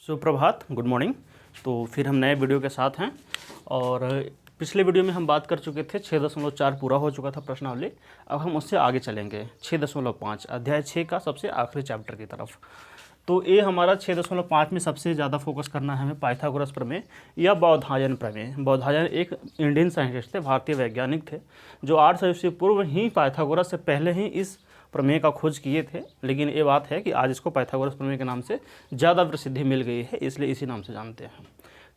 सुप्रभात, good morning. तो फिर हम नए वीडियो के साथ हैं और पिछले वीडियो में हम बात कर चुके थे 6.4 पूरा हो चुका था प्रश्नावली। अब हम उससे आगे चलेंगे 6.5 अध्याय 6 का सबसे आखिरी चैप्टर की तरफ। तो ये हमारा 6.5 में सबसे ज़्यादा फोकस करना है हमें पाइथागोरस प्रमेय या बौधायन प्रमेय। बौधायन एक इंडियन साइंटिस्ट थे, भारतीय वैज्ञानिक थे जो 800 ईस्वी पूर्व ही पाइथागोरस से पहले ही इस प्रमेय का खोज किए थे। लेकिन ये बात है कि आज इसको पाइथागोरस प्रमेय के नाम से ज़्यादा प्रसिद्धि मिल गई है, इसलिए इसी नाम से जानते हैं।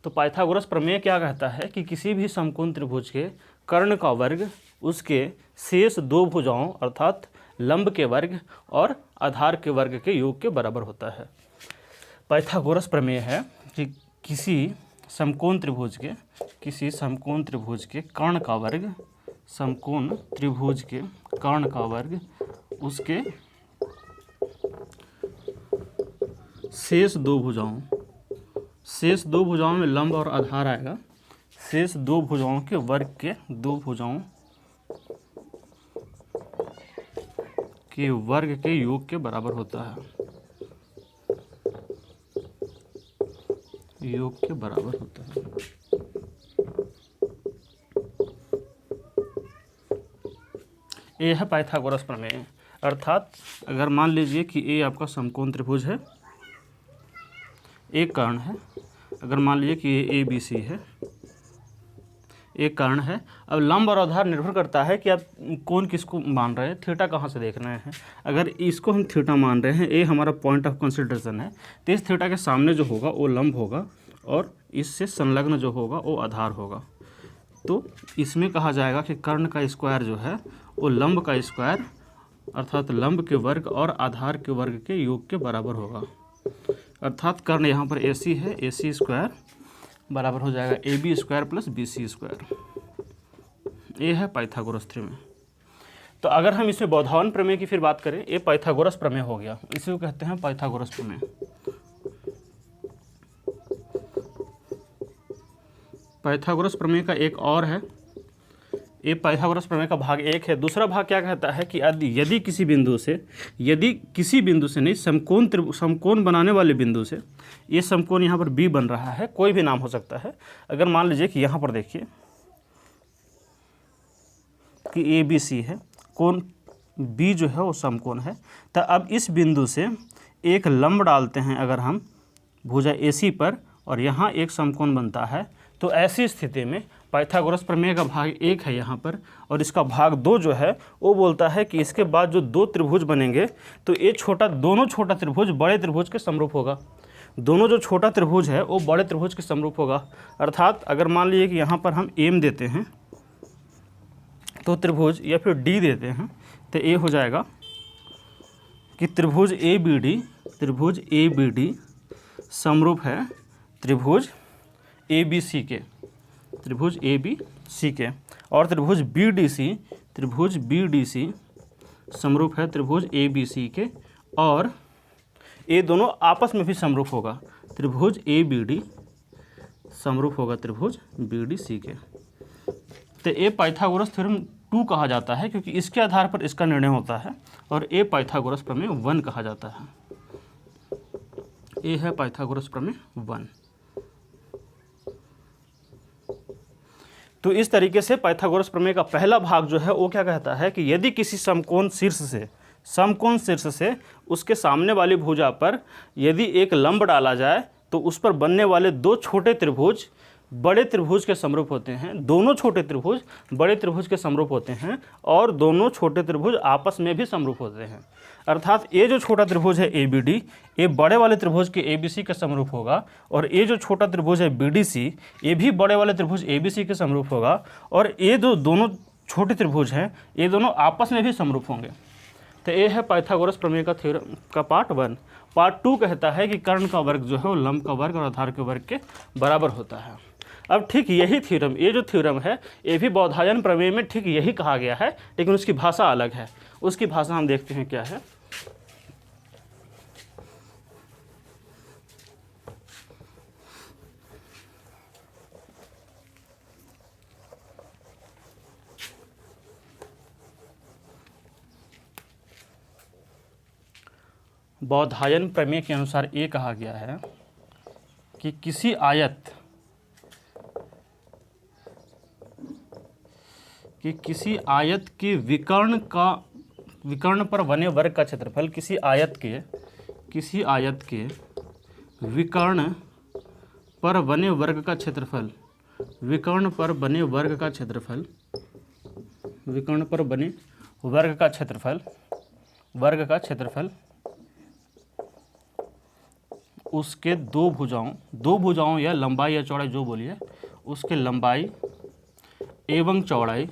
तो पाइथागोरस प्रमेय क्या कहता है कि किसी भी समकोण त्रिभुज के कर्ण का वर्ग उसके शेष दो भुजाओं अर्थात लंब के वर्ग और आधार के वर्ग के योग के बराबर होता है। पाइथागोरस प्रमेय है कि किसी समकोण त्रिभुज के कर्ण का वर्ग, समकोण त्रिभुज के कर्ण का वर्ग उसके शेष दो भुजाओं में लंब और आधार आएगा, शेष दो भुजाओं के वर्ग के दो भुजाओं के वर्ग के योग के बराबर होता है, योग के बराबर होता है। यह है पाइथागोरस प्रमेय। अर्थात अगर मान लीजिए कि ए आपका समकोण त्रिभुज है, एक कर्ण है। अगर मान लीजिए कि ये ए बी सी है, एक कर्ण है। अब लंब और आधार निर्भर करता है कि आप कौन किसको मान रहे हैं, थीटा कहाँ से देख रहे हैं। अगर इसको हम थीटा मान रहे हैं, ए हमारा पॉइंट ऑफ कंसिडरेशन है, तो इस थीटा के सामने जो होगा वो लंब होगा और इससे संलग्न जो होगा वो आधार होगा। तो इसमें कहा जाएगा कि कर्ण का स्क्वायर जो है वो लंब का स्क्वायर अर्थात लंब के वर्ग और आधार के वर्ग के योग के बराबर होगा। अर्थात कर्ण यहाँ पर AC है, AC स्क्वायर बराबर हो जाएगा AB square plus BC square. ये है पाइथागोरस प्रमेय। तो अगर हम इसमें बौधायन प्रमेय की फिर बात करें, ये पाइथागोरस प्रमेय हो गया, इसी को कहते हैं पाइथागोरस प्रमेय। पाइथागोरस प्रमेय का एक और है, ये पाइथागोरस प्रमेय का भाग 1 है। दूसरा भाग क्या कहता है कि यदि किसी बिंदु से नहीं, समकोण बनाने वाले बिंदु से, ये समकोण यहाँ पर B बन रहा है, कोई भी नाम हो सकता है। अगर मान लीजिए कि यहाँ पर देखिए कि ABC है, कोण B जो है वो समकोण है, तो अब इस बिंदु से एक लंब डालते हैं अगर हम भुजा AC पर और यहाँ एक समकोण बनता है, तो ऐसी स्थिति में पाइथागोरस प्रमेय का भाग 1 है यहाँ पर और इसका भाग 2 जो है वो बोलता है कि इसके बाद जो दो त्रिभुज बनेंगे तो ये दोनों छोटा त्रिभुज बड़े त्रिभुज के समरूप होगा। दोनों जो छोटा त्रिभुज है वो बड़े त्रिभुज के समरूप होगा। अर्थात अगर मान लीजिए कि यहाँ पर हम M देते हैं तो त्रिभुज या फिर D देते हैं तो ये हो जाएगा कि त्रिभुज ABD समरूप है त्रिभुज ABC के और त्रिभुज BDC समरूप है त्रिभुज ABC के और ये दोनों आपस में भी समरूप होगा, त्रिभुज ABD समरूप होगा त्रिभुज BDC के। तो ये पाइथागोरस थ्योरम 2 कहा जाता है क्योंकि इसके आधार पर इसका निर्णय होता है और ये पाइथागोरस प्रमेय 1 कहा जाता है। ये है पाइथागोरस प्रमेय 1। तो इस तरीके से पाइथागोरस प्रमेय का पहला भाग जो है वो क्या कहता है कि यदि किसी समकोण शीर्ष से उसके सामने वाली भुजा पर यदि एक लंब डाला जाए तो उस पर बनने वाले दो छोटे त्रिभुज बड़े त्रिभुज के समरूप होते हैं, दोनों छोटे त्रिभुज बड़े त्रिभुज के समरूप होते हैं और दोनों छोटे त्रिभुज आपस में भी समरूप होते हैं। अर्थात ये जो छोटा त्रिभुज है ABD ये बड़े वाले त्रिभुज के ABC के समरूप होगा और ये जो छोटा त्रिभुज है BDC ये भी बड़े वाले त्रिभुज ABC के समरूप होगा और ये जो दोनों छोटे त्रिभुज हैं ये दोनों आपस में भी समरूप होंगे। तो ये है पाइथागोरस प्रमेय का थ्योरम का पार्ट 1। पार्ट 2 कहता है कि कर्ण का वर्ग जो है वो लंब का वर्ग और आधार के वर्ग के बराबर होता है। अब ठीक यही थ्योरम, ये जो थ्योरम है ये भी बौधायन प्रमेय में ठीक यही कहा गया है, लेकिन उसकी भाषा अलग है। उसकी भाषा हम देखते हैं क्या है। बौधायन प्रमेय के अनुसार ये कहा गया है कि किसी आयत के विकर्ण पर बने वर्ग का क्षेत्रफल, किसी आयत के विकर्ण पर बने वर्ग का क्षेत्रफल, विकर्ण पर बने वर्ग का क्षेत्रफल, विकर्ण पर बने वर्ग का क्षेत्रफल उसके दो भुजाओं या लंबाई या चौड़ाई जो बोलिए, उसके लंबाई एवं चौड़ाई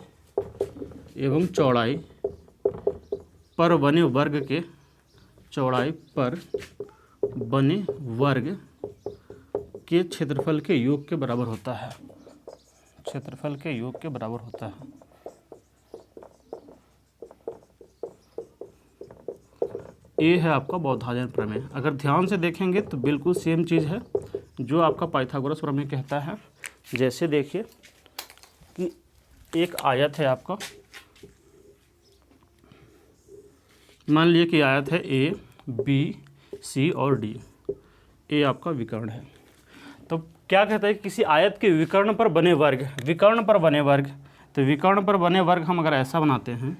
पर बने वर्ग के, चौड़ाई पर बने वर्ग के क्षेत्रफल के योग के बराबर होता है, क्षेत्रफल के योग के बराबर होता है। ये है आपका बोधायन प्रमेय। अगर ध्यान से देखेंगे तो बिल्कुल सेम चीज़ है जो आपका पाइथागोरस प्रमेय कहता है। जैसे देखिए कि एक आयत है आपका, मान लीजिए कि आयत है ए बी सी और डी, ये आपका विकर्ण है। तो क्या कहता है, किसी आयत के विकर्ण पर बने वर्ग, तो विकर्ण पर बने वर्ग हम अगर ऐसा बनाते हैं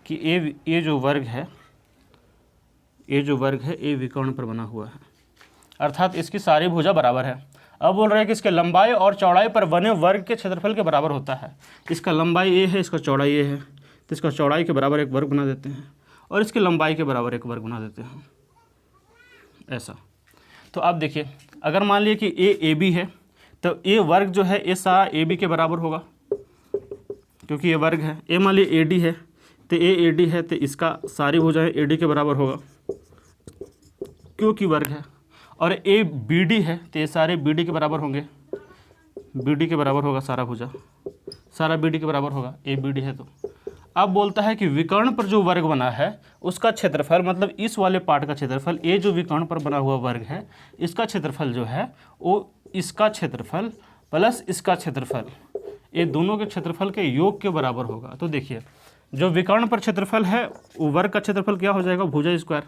कि ये जो वर्ग है ये विकर्ण पर बना हुआ है, अर्थात इसकी सारी भुजा बराबर है। अब बोल रहे हैं कि इसके लंबाई और चौड़ाई पर बने वर्ग के क्षेत्रफल के बराबर होता है। इसका लंबाई ये है, इसका चौड़ाई ये है, तो इसका चौड़ाई के बराबर एक वर्ग बना देते हैं और इसकी लंबाई के बराबर एक वर्ग बना देते हैं, ऐसा। तो आप देखिए, अगर मान लिए कि ए बी है तो ए वर्ग जो है ये सारा ए बी के बराबर होगा, क्योंकि ये वर्ग है। ए मान लीजिए ए डी है तो ए डी है तो इसका सारी भुजाएं ए डी के बराबर होगा, क्योंकि वर्ग है। और ए बी डी है तो ये सारे बी डी के बराबर होंगे, बी डी के बराबर होगा सारा भुजा, सारा बी डी के बराबर होगा, ए बी डी है। तो अब बोलता है कि विकर्ण पर जो वर्ग बना है उसका क्षेत्रफल, मतलब इस वाले पार्ट का क्षेत्रफल, ये जो विकर्ण पर बना हुआ वर्ग है इसका क्षेत्रफल जो है वो इसका क्षेत्रफल प्लस इसका क्षेत्रफल, ये दोनों के क्षेत्रफल के योग के बराबर होगा। तो देखिए, जो विकर्ण पर क्षेत्रफल है वो वर्ग का क्षेत्रफल क्या हो जाएगा, भुजा स्क्वायर,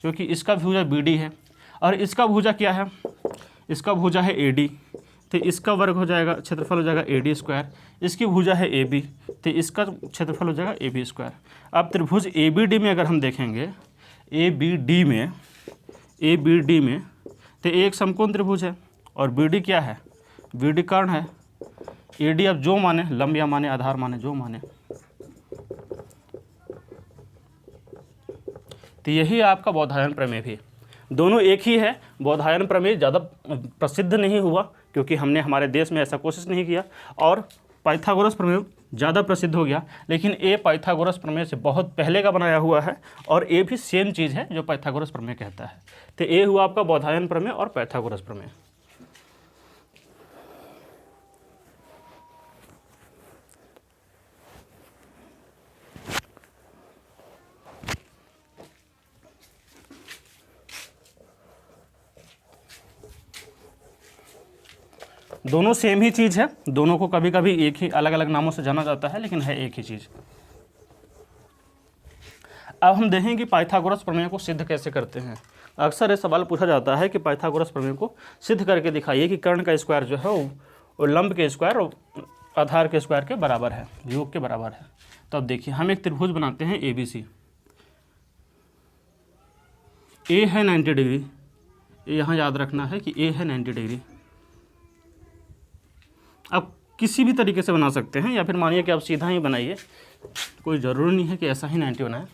क्योंकि इसका भुजा बी डी है और इसका भुजा क्या है, इसका भुजा है ए डी, तो इसका वर्ग हो जाएगा, क्षेत्रफल हो जाएगा ए डी स्क्वायर। इसकी भुजा है ए बी, तो इसका क्षेत्रफल हो जाएगा ए बी स्क्वायर। अब त्रिभुज ए बी डी में अगर हम देखेंगे, ए बी डी में तो एक समकोण त्रिभुज है और बी डी क्या है, बी डी कर्ण है। ए डी अब जो माने, लंब या माने, आधार माने, जो माने, तो यही आपका बोधायन प्रमेय भी। दोनों एक ही है। बोधायन प्रमेय ज़्यादा प्रसिद्ध नहीं हुआ क्योंकि हमने हमारे देश में ऐसा कोशिश नहीं किया, और पाइथागोरस प्रमेय ज़्यादा प्रसिद्ध हो गया। लेकिन ये पाइथागोरस प्रमेय से बहुत पहले का बनाया हुआ है और ये भी सेम चीज़ है जो पाइथागोरस प्रमेय कहता है। तो ये हुआ आपका बोधायन प्रमेय और पाइथागोरस प्रमेय। दोनों सेम ही चीज़ है, दोनों को कभी कभी एक ही अलग अलग नामों से जाना जाता है, लेकिन है एक ही चीज़। अब हम देखें कि पाइथागोरस प्रमेय को सिद्ध कैसे करते हैं। अक्सर ये सवाल पूछा जाता है कि पाइथागोरस प्रमेय को सिद्ध करके दिखाइए कि कर्ण का स्क्वायर जो है वो लंब के स्क्वायर और आधार के स्क्वायर के बराबर है, योग के बराबर है। तो अब देखिए, हम एक त्रिभुज बनाते हैं ए बी सी। ए है 90 डिग्री, यहाँ याद रखना है कि ए है 90 डिग्री। आप किसी भी तरीके से बना सकते हैं, या फिर मानिए कि आप सीधा ही बनाइए, कोई ज़रूरी नहीं है कि ऐसा ही 90 बनाएं।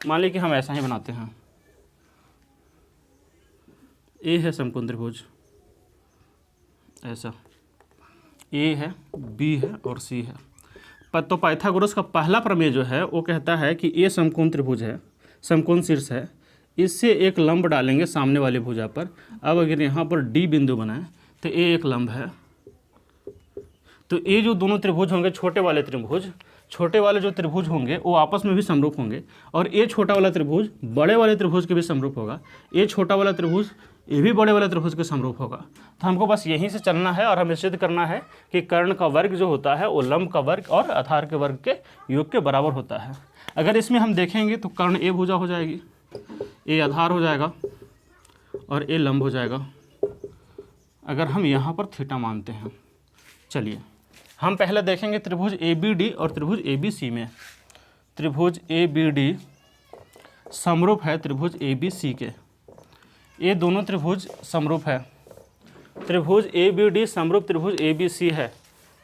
मान लीजिए कि हम ऐसा ही बनाते हैं। ए है समकोण त्रिभुज, ऐसा ए है, बी है और सी है। तो पाइथागोरस का पहला प्रमेय जो है वो कहता है कि ए समकोण त्रिभुज है, समकोण शीर्ष है, इससे एक लंब डालेंगे सामने वाली भुजा पर। अब अगर यहाँ पर डी बिंदु बनाए तो ए एक लंब है। तो ये जो दोनों त्रिभुज होंगे, छोटे वाले जो त्रिभुज होंगे वो आपस में भी समरूप होंगे, और ये छोटा वाला त्रिभुज बड़े वाले त्रिभुज के भी समरूप होगा, ये छोटा वाला त्रिभुज ये भी बड़े वाले त्रिभुज के समरूप होगा। तो हमको बस यहीं से चलना है और हमें सिद्ध करना है कि कर्ण का वर्ग जो होता है वो लंब का वर्ग और आधार के वर्ग के योग के बराबर होता है। अगर इसमें हम देखेंगे तो कर्ण ए भुजा हो जाएगी, ए आधार हो जाएगा और ए लंब हो जाएगा, अगर हम यहाँ पर थीटा मानते हैं, चलिए हम पहले देखेंगे त्रिभुज ABD और त्रिभुज ABC में। त्रिभुज ABD समरूप है त्रिभुज ABC के, ये दोनों त्रिभुज समरूप है। त्रिभुज ABD समरूप त्रिभुज ABC है,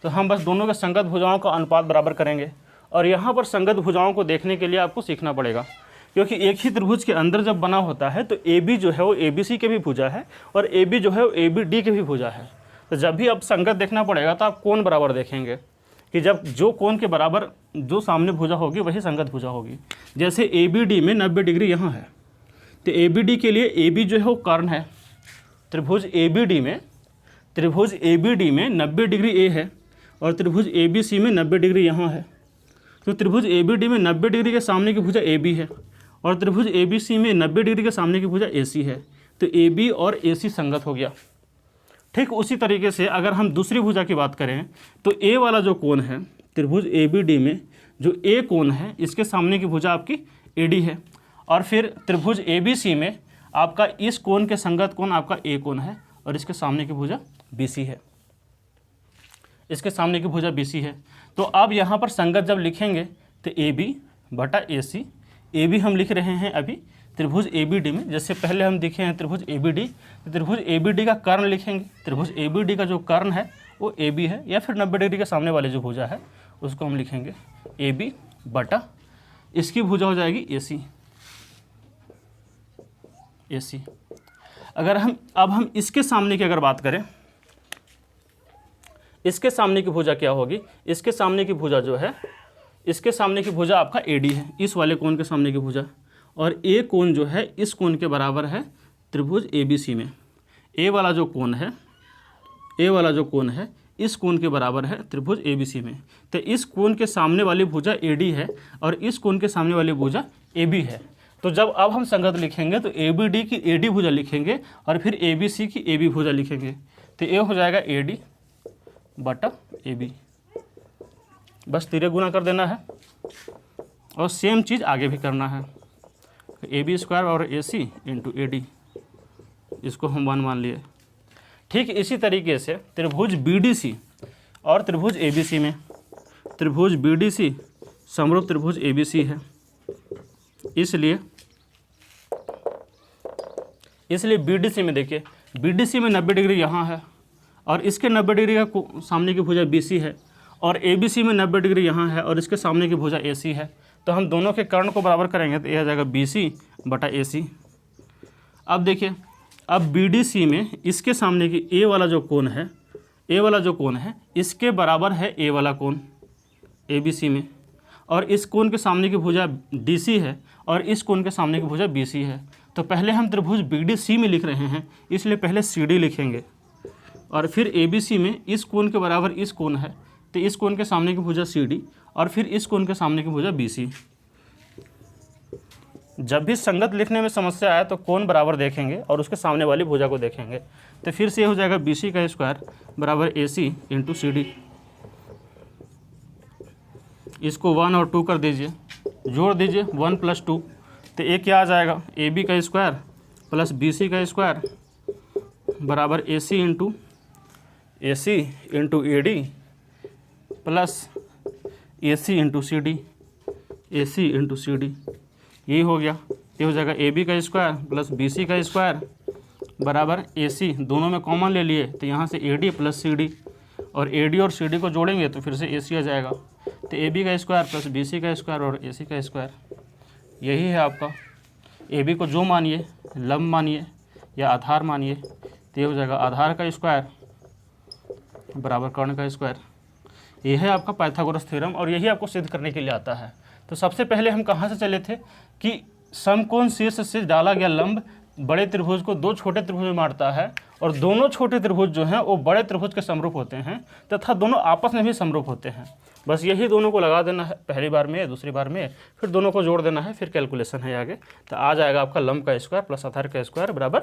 तो हम बस दोनों के संगत भुजाओं का अनुपात बराबर करेंगे। और यहाँ पर संगत भुजाओं को देखने के लिए आपको सीखना पड़ेगा, क्योंकि एक ही त्रिभुज के अंदर जब बना होता है तो AB जो है वो ABC के भी भुजा है और AB जो है वो ABD के भी भुजा है। तो जब भी आप संगत देखना पड़ेगा तो आप कोण बराबर देखेंगे कि जब जो कोण के बराबर जो सामने भुजा होगी वही संगत भुजा होगी। जैसे ABD में 90 डिग्री यहाँ है, तो ABD के लिए AB जो है वो कर्ण है। त्रिभुज ABD में 90 डिग्री A है और त्रिभुज ABC में 90 डिग्री यहाँ है। तो त्रिभुज ABD में 90 डिग्री के सामने की भुजा AB है और त्रिभुज ABC में 90 डिग्री के सामने की भुजा AC है, तो AB और AC संगत हो गया। ठीक उसी तरीके से अगर हम दूसरी भुजा की बात करें तो A वाला जो कोण है त्रिभुज ABD में, जो A कोण है इसके सामने की भुजा आपकी AD है। और फिर त्रिभुज ABC में आपका इस कोण के संगत कोण आपका A कोण है और इसके सामने की भुजा BC है, इसके सामने की भुजा BC है। तो अब यहाँ पर संगत जब लिखेंगे तो AB बटा AC, AB हम लिख रहे हैं अभी त्रिभुज ABD में, जैसे पहले हम दिखे हैं त्रिभुज ABD, तो त्रिभुज ABD का कर्ण लिखेंगे। त्रिभुज ABD का जो कर्ण है वो AB है, या फिर 90 डिग्री के सामने वाले जो भुजा है उसको हम लिखेंगे AB बटा इसकी भुजा हो जाएगी AC। अगर हम इसके सामने की अगर बात करें, इसके सामने की भुजा क्या होगी, इसके सामने की भुजा जो है, इसके सामने की भुजा आपका AD है, इस वाले कोण के सामने की भुजा, और A कोण जो है इस कोण के बराबर है त्रिभुज ABC में। A वाला जो कोण है इस कोण के बराबर है त्रिभुज ABC में। तो इस कोण के सामने वाली भुजा AD है और इस कोण के सामने वाली भुजा AB है। तो जब अब हम संगत लिखेंगे तो ABD की AD भुजा लिखेंगे और फिर ABC की AB भुजा लिखेंगे, तो ये हो जाएगा AD बटा AB। बस तिरे गुना कर देना है और सेम चीज़ आगे भी करना है। AB स्क्वायर और AC इंटू AD, इसको हम 1 मान लिए। ठीक इसी तरीके से त्रिभुज BDC और त्रिभुज ABC में, त्रिभुज BDC समरूप त्रिभुज ABC है, इसलिए BDC में देखिए, BDC में 90 डिग्री यहाँ है और इसके 90 डिग्री का सामने की भुजा BC है, और ABC में 90 डिग्री यहाँ है और इसके सामने की भुजा AC है। तो हम दोनों के कर्ण को बराबर करेंगे तो यह आ जाएगा BC बटा AC। अब देखिए, अब BDC में इसके सामने की A वाला जो कोण है, इसके बराबर है A वाला कोण ABC में, और इस कोण के सामने की भुजा DC है और इस कोण के सामने की भुजा BC है। तो पहले हम त्रिभुज BDC में लिख रहे हैं, इसलिए पहले CD लिखेंगे, और फिर ABC में इस कोण के बराबर इस कोण है, तो इस कोण के सामने की भुजा CD और फिर इस कोण के सामने की भुजा BC। जब भी संगत लिखने में समस्या आए तो कोण बराबर देखेंगे और उसके सामने वाली भुजा को देखेंगे। तो फिर से ये हो जाएगा BC का स्क्वायर बराबर AC इंटू CD। इसको 1 और 2 कर दीजिए, जोड़ दीजिए 1 + 2, तो एक क्या आ जाएगा AB का स्क्वायर प्लस BC का स्क्वायर बराबर AC into AD plus AC into CD, यही हो गया। ये हो जाएगा AB का स्क्वायर प्लस BC का स्क्वायर बराबर AC, दोनों में कॉमन ले लिए तो यहाँ से AD प्लस CD, और AD और CD को जोड़ेंगे तो फिर से AC आ जाएगा। तो AB का स्क्वायर प्लस BC का स्क्वायर और AC का स्क्वायर, यही है आपका। AB को जो मानिए, लंब मानिए या आधार मानिए, तो ये हो जाएगा आधार का स्क्वायर बराबर कर्ण का स्क्वायर। यह है आपका पाइथागोरस थ्योरम, और यही आपको सिद्ध करने के लिए आता है। तो सबसे पहले हम कहाँ से चले थे कि समकोण शीर्ष से डाला गया लंब बड़े त्रिभुज को दो छोटे त्रिभुज में मारता है, और दोनों छोटे त्रिभुज जो हैं वो बड़े त्रिभुज के समरूप होते हैं तथा दोनों आपस में भी समरूप होते हैं। बस यही दोनों को लगा देना है, पहली बार में दूसरी बार में, फिर दोनों को जोड़ देना है, फिर कैलकुलेशन है आगे। तो आ जाएगा आपका लंब का स्क्वायर प्लस आधार का स्क्वायर बराबर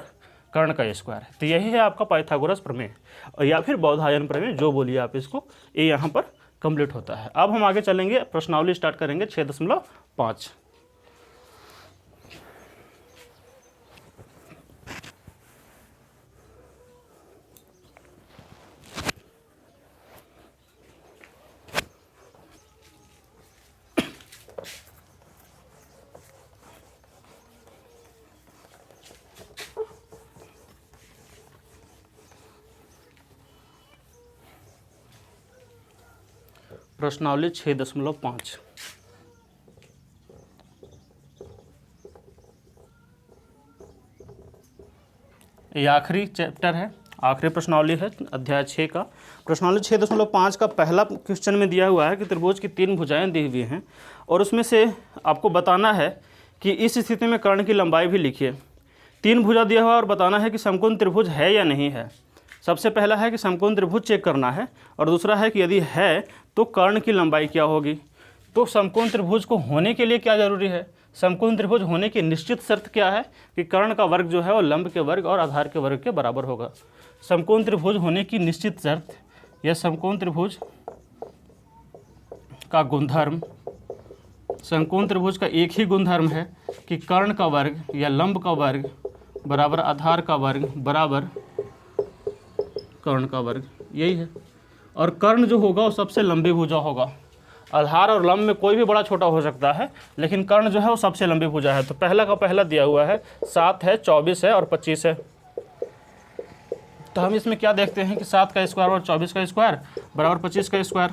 कर्ण का स्क्वायर। तो यही है आपका पाइथागोरस प्रमेय, और या फिर बौधायन प्रमेय, जो बोलिए आप इसको, ये यहाँ पर कंप्लीट होता है। अब हम आगे चलेंगे, प्रश्नावली स्टार्ट करेंगे 6.5। प्रश्नावली 6.5। ये आखिरी चैप्टर है, आखिरी प्रश्नावली है अध्याय 6 का। प्रश्नावली 6.5 का पहला क्वेश्चन में दिया हुआ है कि त्रिभुज की 3 भुजाएं दी हुई हैं और उसमें से आपको बताना है कि इस स्थिति में कर्ण की लंबाई भी लिखिए। 3 भुजा दिया हुआ और बताना है कि समकोण त्रिभुज है या नहीं है। सबसे पहला है कि समकोण त्रिभुज चेक करना है और दूसरा है कि यदि है तो कर्ण की लंबाई क्या होगी। तो समकोण त्रिभुज को होने के लिए क्या जरूरी है, समकोण त्रिभुज होने की निश्चित शर्त क्या है कि कर्ण का वर्ग जो है वो लंब के वर्ग और आधार के वर्ग के बराबर होगा। समकोण त्रिभुज होने की निश्चित शर्त या समकोण त्रिभुज का गुणधर्म, समकोण त्रिभुज का एक ही गुणधर्म है कि कर्ण का वर्ग या लंब का वर्ग बराबर आधार का वर्ग बराबर कर्ण का वर्ग, यही है। और कर्ण जो होगा वो सबसे लंबी भुजा होगा। आधार और लंब में कोई भी बड़ा छोटा हो सकता है, लेकिन कर्ण जो है वो सबसे लंबी भुजा है। तो पहला का पहला दिया हुआ है 7 है, 24 है और 25 है। तो हम इसमें क्या देखते हैं कि 7 का स्क्वायर और 24 का स्क्वायर बराबर 25 का स्क्वायर।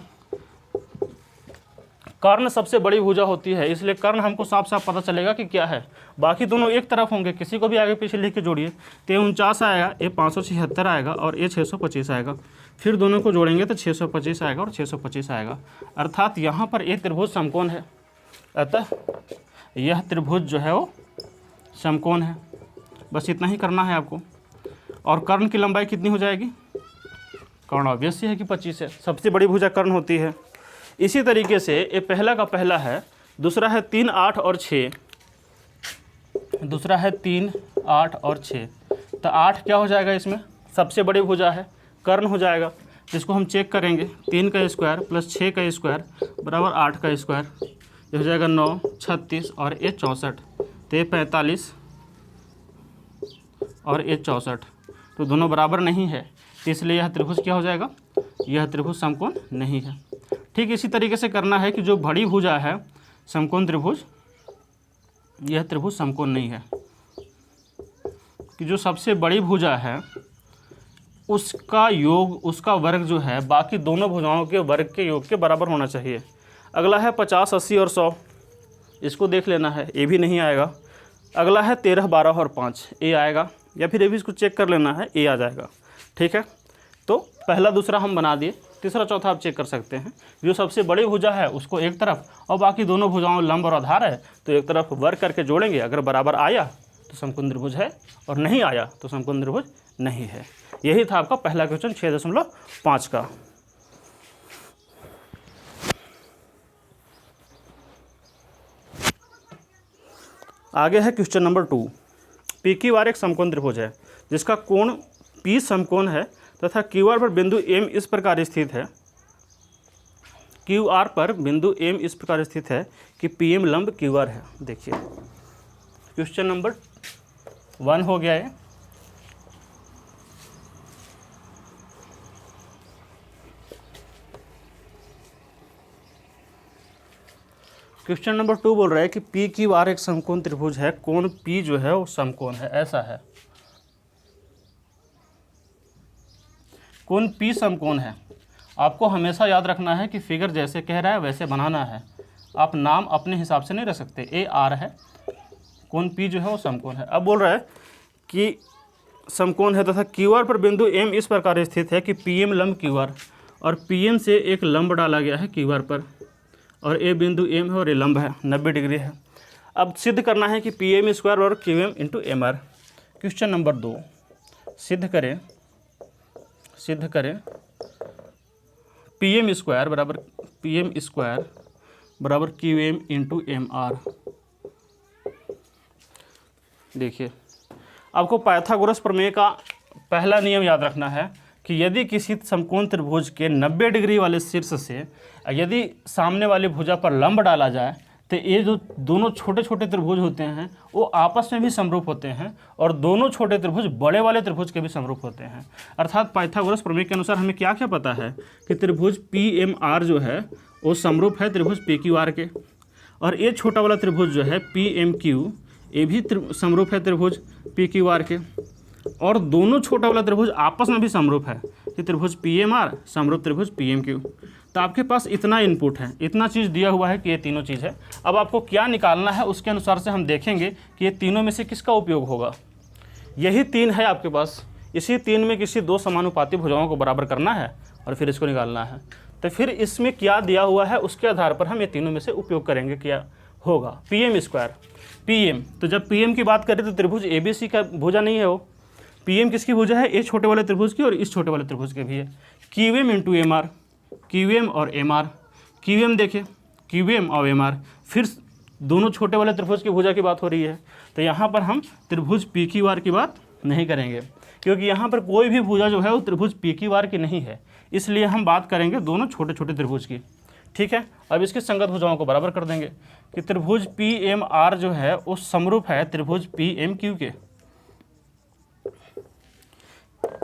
कर्ण सबसे बड़ी भुजा होती है, इसलिए कर्ण हमको साफ साफ पता चलेगा कि क्या है। बाकी दोनों एक तरफ होंगे, किसी को भी आगे पीछे लिख के जोड़िए। तो ये 49 आएगा, ये 576 आएगा और ये 625 आएगा। फिर दोनों को जोड़ेंगे तो 625 आएगा और 625 आएगा। अर्थात यहाँ पर एक त्रिभुज समकोण है, अतः यह त्रिभुज जो है वो समकोण है। बस इतना ही करना है आपको। और कर्ण की लंबाई कितनी हो जाएगी, कर्ण ऑब्वियस है कि 25 है, सबसे बड़ी भुजा कर्ण होती है। इसी तरीके से ये पहला का पहला है, दूसरा है 3, 8 और 6, दूसरा है 3, 8 और 6। तो 8 क्या हो जाएगा, इसमें सबसे बड़ी भुजा है, कर्ण हो जाएगा, जिसको हम चेक करेंगे। 3 का स्क्वायर प्लस 6 का स्क्वायर बराबर 8 का स्क्वायर, ये हो जाएगा 9, 36 और ये 64। तो ये 45 और ये 64, तो दोनों बराबर नहीं है, इसलिए यह त्रिभुज क्या हो जाएगा, यह त्रिभुज समकोण नहीं है। ठीक इसी तरीके से करना है कि जो बड़ी भुजा है समकोण त्रिभुज, यह त्रिभुज समकोण नहीं है। कि जो सबसे बड़ी भुजा है उसका योग, उसका वर्ग जो है बाकी दोनों भुजाओं के वर्ग के योग के बराबर होना चाहिए। अगला है 50, 80 और 100, इसको देख लेना है, ये भी नहीं आएगा। अगला है 13, 12 और 5, ये आएगा, या फिर ये भी इसको चेक कर लेना है, ये आ जाएगा। ठीक है, तो पहला दूसरा हम बना दिए, तीसरा चौथा आप चेक कर सकते हैं। जो सबसे बड़ी भुजा है उसको एक तरफ और बाकी दोनों भुजाओं लंब और आधार है तो एक तरफ वर्ग करके जोड़ेंगे। अगर बराबर आया तो समकोण त्रिभुज है और नहीं आया तो समकोण त्रिभुज नहीं है। यही था आपका पहला क्वेश्चन 6.5 का। आगे है question number 2। P Q R एक समकोण त्रिभुज है जिसका कोण P समकोण है तथा क्यू आर पर बिंदु M इस प्रकार स्थित है। क्यू आर पर बिंदु M इस प्रकार स्थित है कि PM लंब क्यू आर है। देखिए क्वेश्चन नंबर 1 हो गया है। क्वेश्चन नंबर 2 बोल रहा है कि पी क्यू आर एक समकोण त्रिभुज है, कोण P जो है वो समकोण है, ऐसा है। कोण P समकोण है। आपको हमेशा याद रखना है कि फिगर जैसे कह रहा है वैसे बनाना है, आप नाम अपने हिसाब से नहीं रख सकते। ए आर है, कोण P जो है वो समकोण है। अब बोल रहा है कि समकोण है तथा क्यू आर पर बिंदु M इस प्रकार स्थित है कि PM लंब क्यू आर, और PM से एक लंब डाला गया है क्यू आर पर, और ए बिंदु M है और ये लंब है 90 डिग्री है। अब सिद्ध करना है कि PM स्क्वायर और QM into MR। Question number 2, सिद्ध करें PM स्क्वायर बराबर QM इंटू MR। देखिए आपको पाइथागोरस प्रमेय का पहला नियम याद रखना है कि यदि किसी समकोण त्रिभुज के 90 डिग्री वाले शीर्ष से यदि सामने वाली भुजा पर लंब डाला जाए तो ये जो दोनों छोटे छोटे त्रिभुज होते हैं वो आपस में भी समरूप होते हैं और दोनों छोटे त्रिभुज बड़े वाले त्रिभुज के भी समरूप होते हैं। अर्थात पाइथागोरस प्रमेय के अनुसार हमें क्या क्या पता है कि त्रिभुज PMR जो है वो समरूप है त्रिभुज PQR के, और ये छोटा वाला त्रिभुज जो है PMQ ये भी समरूप है त्रिभुज PQR के, और दोनों छोटा वाला त्रिभुज आपस में भी समरूप है कि त्रिभुज PMR समरूप त्रिभुज PMQ। तो आपके पास इतना इनपुट है, इतना चीज़ दिया हुआ है कि ये तीनों चीज़ है। अब आपको क्या निकालना है उसके अनुसार से हम देखेंगे कि ये तीनों में से किसका उपयोग होगा। यही तीन है आपके पास, इसी तीन में किसी दो समानुपाती भुजाओं को बराबर करना है और फिर इसको निकालना है। तो फिर इसमें क्या दिया हुआ है उसके आधार पर हम ये तीनों में से उपयोग करेंगे, क्या होगा। P M square, P M, तो जब पी एम की बात करें तो त्रिभुज ए बी सी का भुजा नहीं है वो। पी एम किसकी भुजा है, ए छोटे वाले त्रिभुज की और इस छोटे वाले त्रिभुज के भी है। Q M into M R, Q M और एम आर, क्यू एम देखिए, क्यू एम और एम आर, फिर दोनों छोटे वाले त्रिभुज की भुजा की बात हो रही है। तो यहाँ पर हम त्रिभुज पी क्यू आर की बात नहीं करेंगे, क्योंकि यहाँ पर कोई भी भुजा जो है वो त्रिभुज पी क्यू आर की नहीं है, इसलिए हम बात करेंगे दोनों छोटे छोटे त्रिभुज की। ठीक है, अब इसकी संगत भुजाओं को बराबर कर देंगे कि त्रिभुज पी एम आर जो है वो समरूप है त्रिभुज पी एम क्यू के।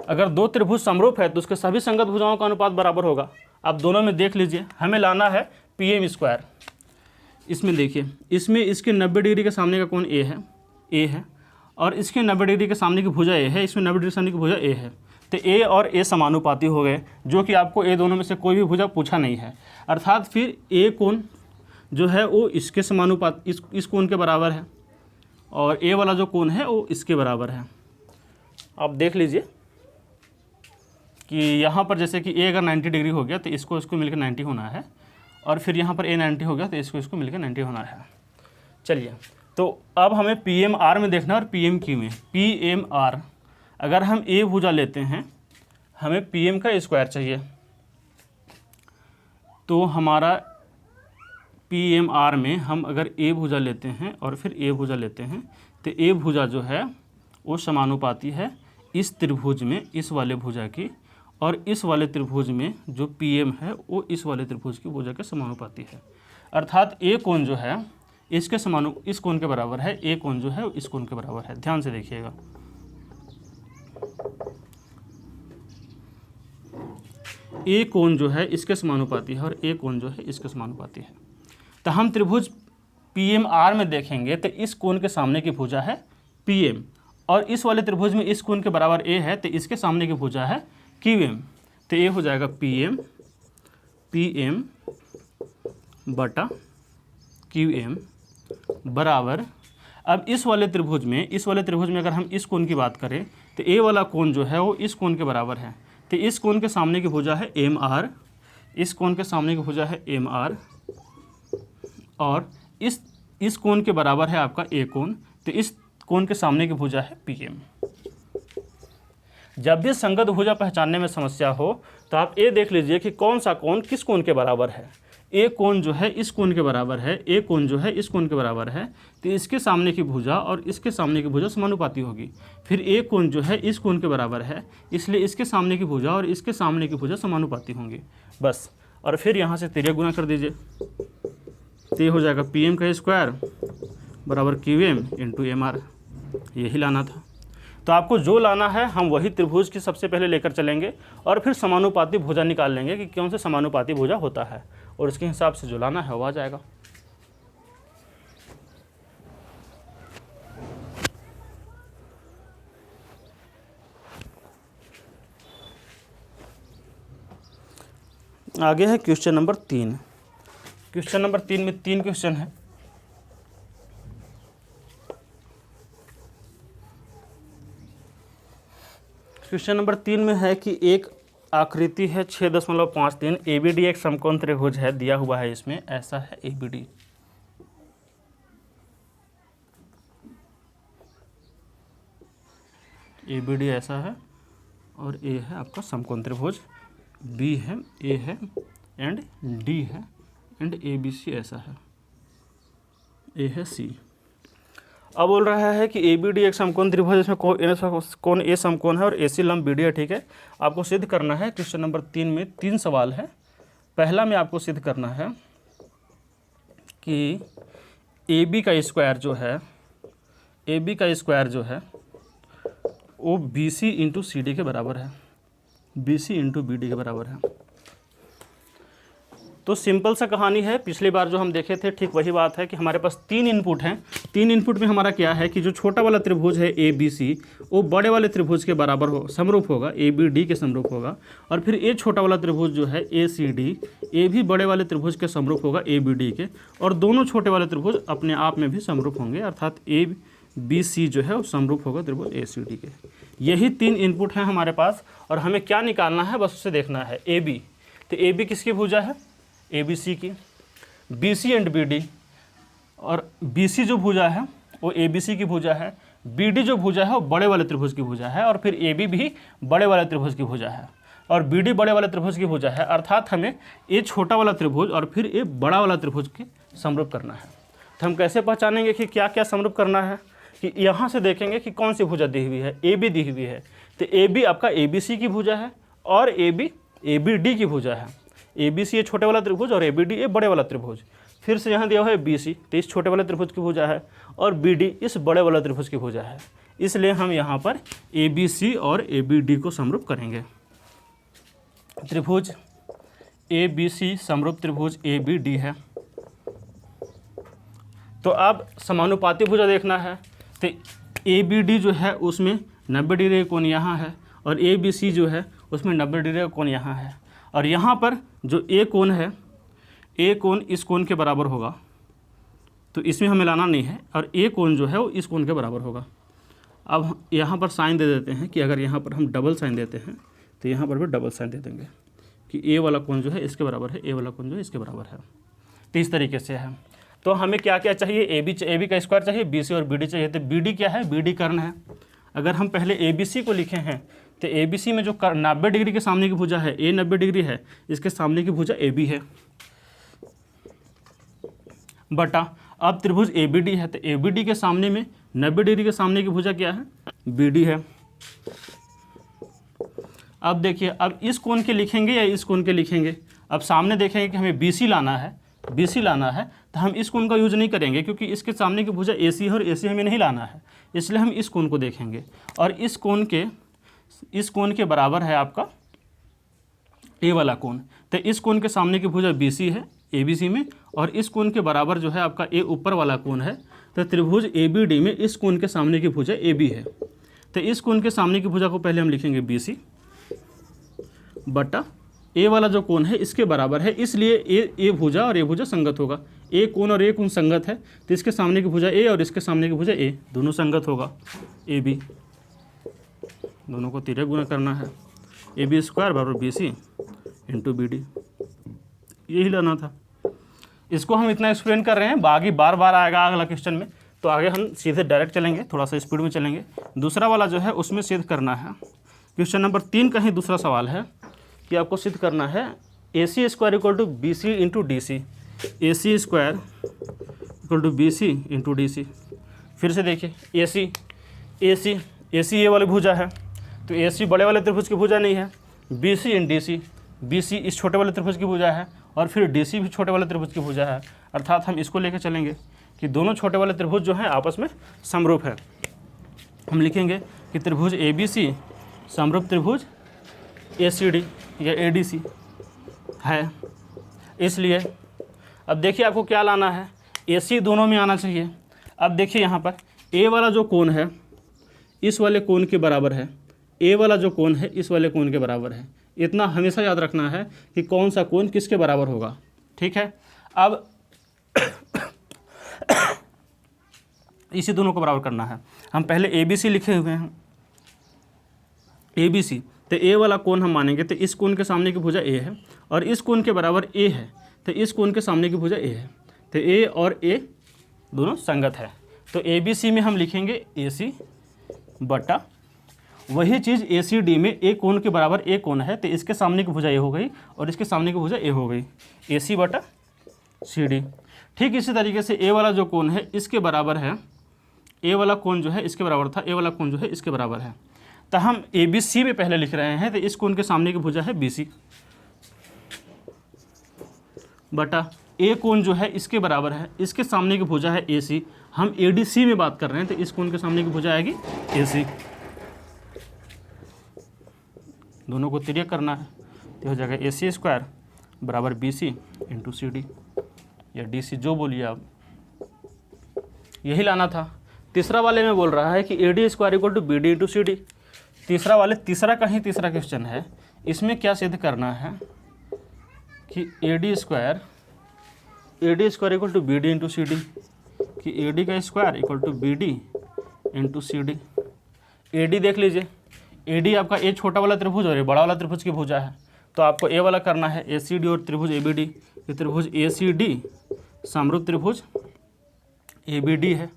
अगर दो त्रिभुज समरूप है तो उसके सभी संगत भुजाओं का अनुपात बराबर होगा। आप दोनों में देख लीजिए, हमें लाना है पी एम स्क्वायर। इसमें देखिए, इसमें इसके 90 डिग्री के सामने का कोण ए है और इसके 90 डिग्री के सामने की भुजा ए है, इसमें 90 डिग्री सामने की भुजा ए है। तो ए और ए समानुपाती हो गए, जो कि आपको ए दोनों में से कोई भी भुजा पूछा नहीं है। अर्थात फिर ए कोण जो है वो इसके समानुपात इस कोण के बराबर है और ए वाला जो कोण है वो इसके बराबर है। आप देख लीजिए कि यहाँ पर जैसे कि ए अगर 90 डिग्री हो गया तो इसको मिलकर 90 होना है, और फिर यहाँ पर ए 90 हो गया तो इसको मिलकर 90 होना है। चलिए, तो अब हमें पी एम आर में देखना है और पी एम क्यू में। पी एम आर, अगर हम ए भुजा लेते हैं, हमें पी एम का स्क्वायर चाहिए, तो हमारा पी एम आर में हम अगर ए भुजा लेते हैं और फिर ए भुजा लेते हैं तो ए भुजा जो है वो समानुपाती है इस त्रिभुज में इस वाले भुजा की, और इस वाले त्रिभुज में जो पी एम है वो इस वाले त्रिभुज की भुजा के समानुपाती है। अर्थात ए कोण जो है इसके इस कोण के बराबर है, ए कोण जो है इस कोण के बराबर है। ध्यान से देखिएगा, ए कोण जो है इसके समानुपाती है और ए कोण जो है इसके समानुपाती है। तो हम त्रिभुज पी एम आर में देखेंगे तो इस कोण के सामने की भुजा है पी एम, और इस वाले त्रिभुज में इस कोण के बराबर ए है तो इसके सामने की भुजा है क्यू एम। तो ये हो जाएगा पी एम बटा क्यू एम बराबर, अब इस वाले त्रिभुज में अगर हम इस कोण की बात करें तो ए वाला कोण जो है वो इस कोण के बराबर है। तो इस कोण के सामने की भुजा है एम आर, इस कोण के सामने की भुजा है एम आर, और इस कोण के बराबर है आपका ए कोण, तो इस कोण के सामने की भुजा है पी एम। जब भी संगत भुजा पहचानने में समस्या हो तो आप ये देख लीजिए कि कौन सा कोण किस कोण के बराबर है। ए कोण जो है इस कोण के बराबर है, ए कोण जो है इस कोण के बराबर है, तो इसके सामने की भुजा और इसके सामने की भुजा समानुपाती होगी। फिर ए कोण जो है इस कोण के बराबर है, इसलिए इसके सामने की भुजा और इसके सामने की भुजा समानुपाती होंगी, बस। और फिर यहाँ से तिर्यक गुना कर दीजिए, तो ये हो जाएगा पी एम का स्क्वायर बराबर Q M into M R. यही लाना था। तो आपको जो लाना है हम वही त्रिभुज की सबसे पहले लेकर चलेंगे और फिर समानुपाती भुजा निकाल लेंगे कि कौन से समानुपाती भुजा होता है, और उसके हिसाब से जो लाना है वो आ जाएगा। आगे है क्वेश्चन नंबर 3। क्वेश्चन नंबर 3 में 3 क्वेश्चन है। क्वेश्चन नंबर 3 में है कि एक आकृति है 6.53 ABD एक समकोण त्रिभुज है, दिया हुआ है, इसमें ऐसा है ABD। ABD ऐसा है और A है आपका समकोण त्रिभुज, B है, A है एंड D है एंड ABC ऐसा है, A है C। अब बोल रहा है कि ABD एक समकोण त्रिभुज, इसमें कोण A समकोण है और AC लंब BD है। ठीक है, आपको सिद्ध करना है। क्वेश्चन नंबर 3 में 3 सवाल है। पहला में आपको सिद्ध करना है कि AB का स्क्वायर जो है वो BC इंटू CD के बराबर है, BC इंटू BD के बराबर है। तो सिंपल सा कहानी है, पिछली बार जो हम देखे थे ठीक वही बात है कि हमारे पास 3 इनपुट हैं। 3 इनपुट में हमारा क्या है कि जो छोटा वाला त्रिभुज है ABC वो बड़े वाले त्रिभुज के बराबर समरूप होगा, ABD के समरूप होगा। और फिर ये छोटा वाला त्रिभुज जो है ACD ये भी बड़े वाले त्रिभुज के समरूप होगा ABD के, और दोनों छोटे वाले त्रिभुज अपने आप में भी समरूप होंगे, अर्थात ABC जो है वो समरूप होगा त्रिभुज ACD के। यही 3 इनपुट हैं हमारे पास, और हमें क्या निकालना है बस उसे देखना है। AB, तो AB किसकी भुजा है? ABC की। BC एंड BD, और BC जो भुजा है वो ABC की भुजा है, BD जो भुजा है वो बड़े वाले त्रिभुज की भुजा है, और फिर AB भी बड़े वाले त्रिभुज की भुजा है, और BD बड़े वाले त्रिभुज की भुजा है। अर्थात हमें ये छोटा वाला त्रिभुज और फिर ये बड़ा वाला त्रिभुज के समरूप करना है। तो हम कैसे पहचानेंगे कि क्या क्या समरूप करना है? कि यहाँ से देखेंगे कि कौन सी भुजा दी हुई है, AB दी हुई है, तो AB आपका ABC की भुजा है और AB ABD की भुजा है। ABC ये छोटे वाला त्रिभुज और ABD ये बड़े वाला त्रिभुज। फिर से यहाँ दिया हुआ है BC, तो इस छोटे वाले त्रिभुज की भुजा है, और BD इस बड़े वाला त्रिभुज की भुजा है। इसलिए हम यहाँ पर ABC और ABD को समरूप करेंगे। त्रिभुज ABC समरूप त्रिभुज ABD है। तो अब समानुपाती भुजा देखना है, तो ABD जो है उसमें 90 डिग्री का कोण यहाँ है, और ABC जो है उसमें 90 डिग्री का कोण यहाँ है, और यहाँ पर जो A कोण है, A कोण इस कोण के बराबर होगा, तो इसमें हमें लाना नहीं है, और A कोण जो है वो इस कोण के बराबर होगा। अब यहाँ पर साइन दे देते हैं कि अगर यहाँ पर हम डबल साइन देते हैं तो यहाँ पर भी डबल साइन दे देंगे कि A वाला कोण जो है इसके बराबर है, A वाला कोण जो है इसके बराबर है। तो इस तरीके से है। तो हमें क्या क्या चाहिए? AB का स्क्वायर चाहिए, BC और BD चाहिए। तो BD क्या है? BD कर्ण है। अगर हम पहले ABC को लिखे हैं तो ABC में जो 90 डिग्री के सामने की भुजा है, A 90 डिग्री है, इसके सामने की भुजा AB है, बटा अब त्रिभुज ABD है, तो ABD के सामने में 90 डिग्री के सामने की भुजा क्या है? BD है। अब देखिए, अब इस कोण के लिखेंगे या इस कोण के लिखेंगे? अब सामने देखेंगे कि हमें BC लाना है, BC लाना है, तो हम इस कोण का यूज नहीं करेंगे क्योंकि इसके सामने की भुजा AC है और AC हमें नहीं लाना है, इसलिए हम इस कोण को देखेंगे। और इस कोण के बराबर है आपका A वाला कोण, तो इस कोण के सामने की भुजा BC है ABC में, और इस कोण के बराबर जो है आपका A ऊपर वाला कोण है। तो त्रिभुज ABD में इस कोण के सामने की भुजा AB है, तो इस कोण के सामने की भुजा को पहले हम लिखेंगे BC बटा A वाला जो कोण है इसके बराबर है, इसलिए A भुजा और A भुजा संगत होगा। A कोण और A कोण संगत है, तो इसके सामने की भुजा A और इसके सामने की भुजा A दोनों संगत होगा। AB दोनों को तिर्यक गुणा करना है, AB स्क्वायर बराबर BC इंटू BD, यही लाना था। इसको हम इतना एक्सप्लेन कर रहे हैं, बाकी बार बार आएगा अगला क्वेश्चन में, तो आगे हम सीधे डायरेक्ट चलेंगे, थोड़ा सा स्पीड में चलेंगे। दूसरा वाला जो है उसमें सिद्ध करना है। क्वेश्चन नंबर 3 का ही दूसरा सवाल है कि आपको सिद्ध करना है AC square equal to BC into DC, AC square equal to BC into DC। फिर से देखिए AC ये वाली भुजा है, तो AC बड़े वाले त्रिभुज की भुजा नहीं है, BC इन DC, BC इस छोटे वाले त्रिभुज की भुजा है, और फिर DC भी छोटे वाले त्रिभुज की भुजा है। अर्थात हम इसको लेकर चलेंगे कि दोनों छोटे वाले त्रिभुज जो हैं आपस में समरूप है। हम लिखेंगे कि त्रिभुज ABC समरूप त्रिभुज ACD या ADC है। इसलिए अब देखिए आपको क्या लाना है, AC दोनों में आना चाहिए। अब देखिए यहाँ पर A वाला जो कोण है इस वाले कोण के बराबर है, A वाला जो कोण है इस वाले कोण के बराबर है। इतना हमेशा याद रखना है कि कौन सा कोण किसके बराबर होगा, ठीक है। अब इसी दोनों को बराबर करना है। हम पहले ABC लिखे हुए हैं, ABC, तो A वाला कोण हम मानेंगे, तो इस कोण के सामने की भुजा A है और इस कोण के बराबर A है, तो इस कोण के सामने की भुजा A है, तो A और A दोनों संगत है। तो ABC में हम लिखेंगे AC बटा वही चीज़ ACD में A कोण के बराबर A कोण है, तो इसके सामने की भुजा A हो गई और इसके सामने की भुजा A हो गई, AC बटा CD। ठीक इसी तरीके से A वाला जो कोण है इसके बराबर है, A वाला कोण जो है इसके बराबर था, A वाला कोण जो है इसके बराबर है, तो हम ABC में पहले लिख रहे हैं, तो इस कोण के सामने की भुजा है BC बटा A कोण जो है इसके बराबर है, इसके सामने की भुजा है AC। हम ADC में बात कर रहे हैं, तो इस कोण के सामने की भुजा आएगी AC। दोनों को तिर्यक करना है, तो हो जाएगा AC स्क्वायर बराबर BC इंटू CD या DC, जो बोलिए आप, यही लाना था। तीसरा वाले में बोल रहा है कि AD square equal to BD into CD। तीसरा का ही तीसरा क्वेश्चन है, इसमें क्या सिद्ध करना है कि AD square equal to BD into CD, कि AD का square equal to BD into CD। AD देख लीजिए, AD आपका ए छोटा वाला त्रिभुज और ये बड़ा वाला त्रिभुज की भुजा है, तो आपको ए वाला करना है ACD और त्रिभुज ABD। ये त्रिभुज ACD समरूप त्रिभुज ABD है,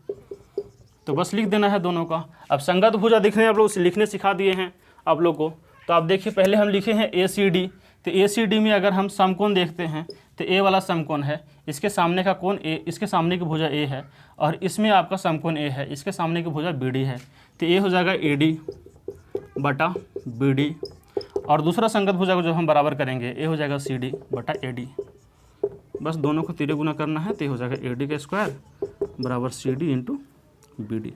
तो बस लिख देना है दोनों का। अब संगत भुजा दिखने आप लोग लिखने सिखा दिए हैं आप लोग को, तो आप देखिए पहले हम लिखे हैं ACD, तो ACD में अगर हम समकोण देखते हैं तो ए वाला समकोण है, इसके सामने का कोण ए, इसके सामने की भुजा ए है, और इसमें आपका समकोण ए है, इसके सामने की भुजा BD है, तो ये हो जाएगा AD बटा BD। और दूसरा संगत भुजा को जब हम बराबर करेंगे ये हो जाएगा CD बटा AD। बस दोनों को तिरे गुना करना है, तो ये हो जाएगा AD का स्क्वायर बराबर CD इंटू BD।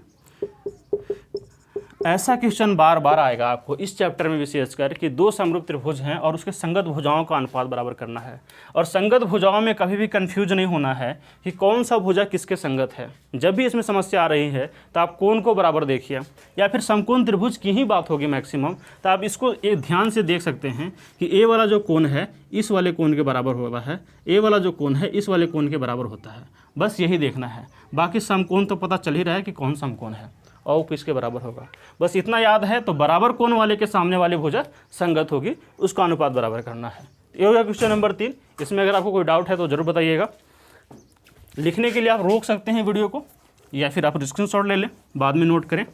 ऐसा क्वेश्चन बार बार आएगा आपको इस चैप्टर में विशेषकर कि दो समरूप त्रिभुज हैं और उसके संगत भुजाओं का अनुपात बराबर करना है। और संगत भुजाओं में कभी भी कंफ्यूज नहीं होना है कि कौन सा भुजा किसके संगत है। जब भी इसमें समस्या आ रही है तो आप कोण को बराबर देखिए, या फिर समकोण त्रिभुज की ही बात होगी मैक्सिमम, तो आप इसको एक ध्यान से देख सकते हैं कि ए वाला जो कोण है इस वाले कोण के बराबर होता है, ए वाला जो कोण है इस वाले कोण के बराबर होता है। बस यही देखना है, बाकी समकोण तो पता चल ही रहा है कि कौन समकोण है और किसके बराबर होगा। बस इतना याद है तो बराबर कोण वाले के सामने वाली भुजा संगत होगी, उसका अनुपात बराबर करना है। ये हो गया क्वेश्चन नंबर 3। इसमें अगर आपको कोई डाउट है तो ज़रूर बताइएगा। लिखने के लिए आप रोक सकते हैं वीडियो को, या फिर आप स्क्रीनशॉट ले लें, बाद में नोट करें।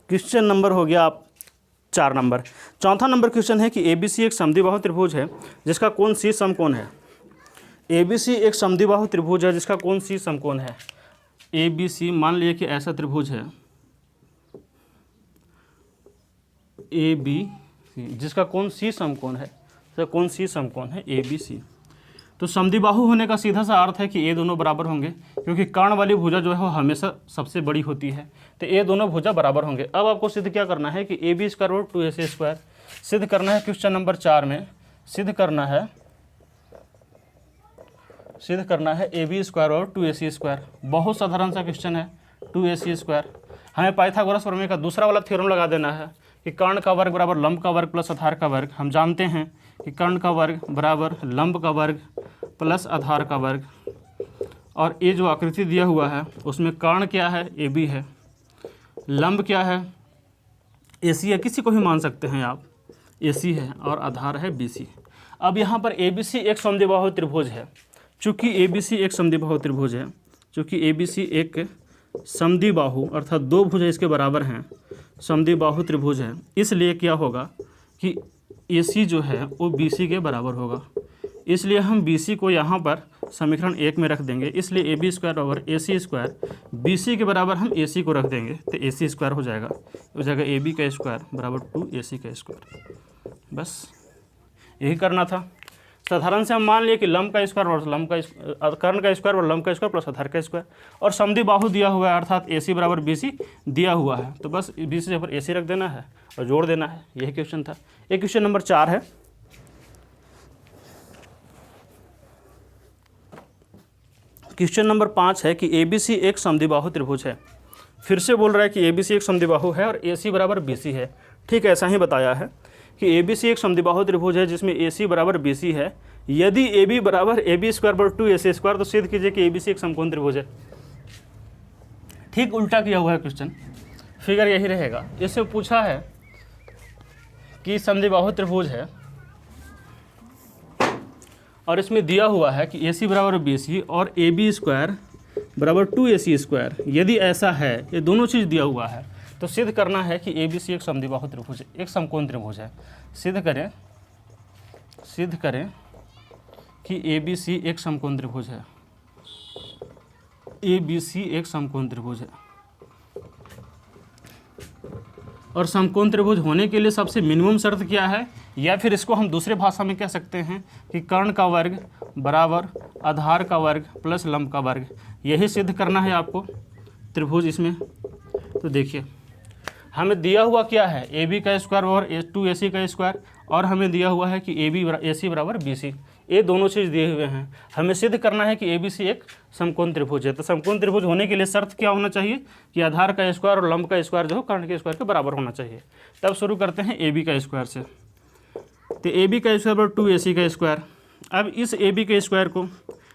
क्वेश्चन नंबर हो गया आप 4 नंबर। चौथा नंबर क्वेश्चन है कि ABC एक समद्विबाहु त्रिभुज है जिसका कोण C समकोण है। ABC एक समद्विबाहु त्रिभुज है जिसका कोण C समकोण है। ABC मान लीजिए कि ऐसा त्रिभुज है ABC जिसका कोण C समकोण है, तो कोण C समकोण है ABC। तो समद्विबाहु होने का सीधा सा अर्थ है कि ये दोनों बराबर होंगे, क्योंकि कर्ण वाली भुजा जो है वो हमेशा सबसे बड़ी होती है, तो ये दोनों भुजा बराबर होंगे। अब आपको सिद्ध क्या करना है कि AB स्क्वायर और 2AC स्क्वायर सिद्ध करना है। क्वेश्चन नंबर 4 में सिद्ध करना है AB स्क्वायर और 2AC स्क्वायर। बहुत साधारण सा क्वेश्चन है। 2AC स्क्वायर हमें पाइथागोरस प्रमेय का दूसरा वाला थ्योरम लगा देना है कि कर्ण का वर्ग बराबर लंब का वर्ग प्लस आधार का वर्ग। हम जानते हैं कि कर्ण का वर्ग बराबर लंब का वर्ग प्लस आधार का वर्ग, और ये जो आकृति दिया हुआ है उसमें कर्ण क्या है, AB है, लंब क्या है, AC है, किसी को भी मान सकते हैं आप, AC है, और आधार है BC। अब यहाँ पर ABC एक समद्विबाहु त्रिभुज है। चूँकि ABC एक समद्विबाहु त्रिभुज है, चूँकि ABC एक समद्विबाहु अर्थात दो भुजा इसके बराबर हैं, समद्विबाहु त्रिभुज है, इसलिए क्या होगा कि AC जो है वो BC के बराबर होगा। इसलिए हम BC को यहाँ पर समीकरण 1 में रख देंगे, इसलिए AB square over AC square, BC के बराबर हम AC को रख देंगे तो AC स्क्वायर हो जाएगा AB का स्क्वायर बराबर 2AC का स्क्वायर। बस यही करना था। साधारण से हम मान लिए कि लंब का स्क्वायर और कर्ण का स्क्वायर और लंब का स्क्वायर प्लस आधार का स्क्वायर, और समद्विबाहु दिया हुआ है अर्थात AC बराबर BC दिया हुआ है, तो बस BC पर AC रख देना है और जोड़ देना है। यही क्वेश्चन था। ये क्वेश्चन नंबर 4 है। क्वेश्चन नंबर 5 है कि ABC एक समद्विबाहु त्रिभुज है। फिर से बोल रहा है कि ABC एक समद्विबाहु है और AC बराबर BC है। ठीक ऐसा ही बताया है कि ABC एक समद्विबाहु त्रिभुज है जिसमें AC बराबर BC है। यदि AB बराबर AB स्क्वायर पर 2AC स्क्वायर, तो सिद्ध कीजिए कि ABC एक समकोण त्रिभुज है। ठीक उल्टा किया हुआ है क्वेश्चन, फिगर यही रहेगा। इससे पूछा है कि समद्विबाहु त्रिभुज है और इसमें दिया हुआ है कि AC बराबर BC और AB स्क्वायर बराबर 2AC स्क्वायर। यदि ऐसा है, ये दोनों चीज़ दिया हुआ है, तो सिद्ध करना है कि ABC एक समद्विबाहु त्रिभुज है, एक समकोण त्रिभुज है। सिद्ध करें कि ABC एक समकोण त्रिभुज है। ABC एक समकोण त्रिभुज है। और समकोण त्रिभुज होने के लिए सबसे मिनिमम शर्त क्या है, या फिर इसको हम दूसरे भाषा में कह सकते हैं कि कर्ण का वर्ग बराबर आधार का वर्ग प्लस लंब का वर्ग। यही सिद्ध करना है आपको त्रिभुज इसमें। तो देखिए हमें दिया हुआ क्या है, ए बी का स्क्वायर और 2ac का स्क्वायर, और हमें दिया हुआ है कि ए सी बराबर बी सी। ये दोनों चीज़ दिए हुए हैं। हमें सिद्ध करना है कि ए बी सी एक समकोण त्रिभुज है। तो समकोण त्रिभुज होने के लिए शर्त क्या होना चाहिए कि आधार का स्क्वायर और लंब का स्क्वायर जो है कर्ण के स्क्वायर के बराबर होना चाहिए। तब शुरू करते हैं ए बी का स्क्वायर से। तो ए बी का स्क्वायर बराबर 2ac का स्क्वायर। अब इस ए बी के स्क्वायर को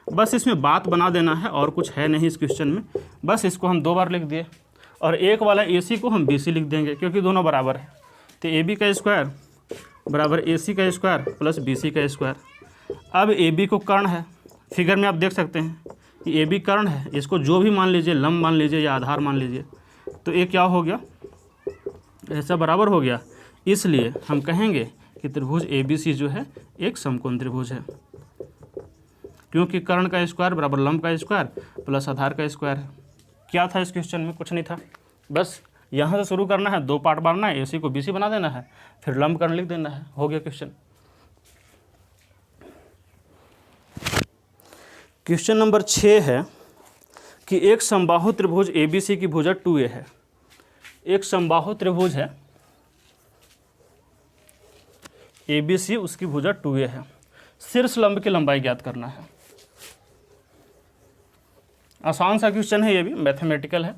बस इसमें बात बना देना है, और कुछ है नहीं इस क्वेश्चन में। बस इसको हम 2 बार लिख दिए, और एक वाला AC को हम BC लिख देंगे क्योंकि दोनों बराबर है। तो AB का स्क्वायर बराबर AC का स्क्वायर प्लस BC का स्क्वायर। अब AB को कर्ण है, फिगर में आप देख सकते हैं कि AB कर्ण है। इसको जो भी मान लीजिए, लंब मान लीजिए या आधार मान लीजिए, तो ये क्या हो गया, ऐसा बराबर हो गया। इसलिए हम कहेंगे कि त्रिभुज ABC जो है एक समकोण त्रिभुज है, क्योंकि कर्ण का स्क्वायर बराबर लंब का स्क्वायर प्लस आधार का स्क्वायर है। क्या था इस क्वेश्चन में, कुछ नहीं था। बस यहाँ से शुरू करना है, 2 पार्ट मारना है, AC को BC बना देना है, फिर लंब कर्ण लिख देना है, हो गया क्वेश्चन। क्वेश्चन नंबर 6 है कि एक समबाहु त्रिभुज ABC की भुजा 2a है। एक समबाहु त्रिभुज है ABC, उसकी भुजा 2a है। शीर्ष लंब की लंबाई ज्ञात करना है। आसान सा क्वेश्चन है, ये भी मैथमेटिकल है,